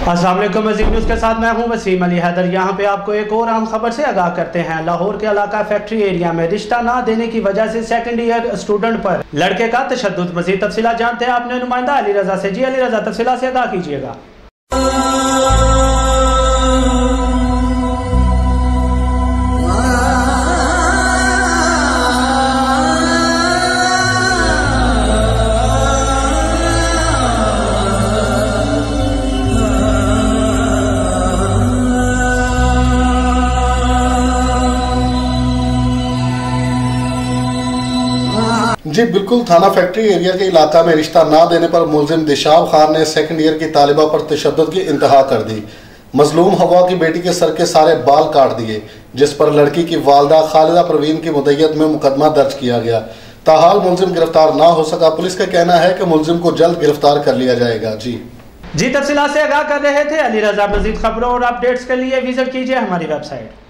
अस्सलाम वालेकुम। मज़ीद न्यूज़ के साथ मैं हूं वसीम अली हैदर। यहाँ पे आपको एक और अहम खबर से आगाह करते हैं। लाहौर के इलाका फैक्ट्री एरिया में रिश्ता ना देने की वजह से सेकंड ईयर स्टूडेंट पर लड़के का तशद्दुद। मज़ीद तफसीलात जानते हैं आपने नुमाइंदा अली रजा से। जी अली रजा, तफसीलात से आगाह कीजिएगा। जी बिल्कुल, थाना फैक्ट्री एरिया के इलाका में रिश्ता ना देने पर मुलजिम दिशाब खान ने सेकंड ईयर की तालिबा पर तशद्दुद की इंतहा कर दी। मजलूम हवा की बेटी के सर के सारे बाल काट दिए, जिस पर लड़की की वालदा खालिदा परवीन की मुद्दत में मुकदमा दर्ज किया गया। ताहाल मुलजिम गिरफ्तार ना हो सका। पुलिस का कहना है कि मुलजिम को जल्द गिरफ्तार कर लिया जाएगा। जी तफसीलात से आगाह कर रहे थे अली रजा। मजीद खबरों और अपडेट्स के लिए विजिट कीजिए हमारी वेबसाइट।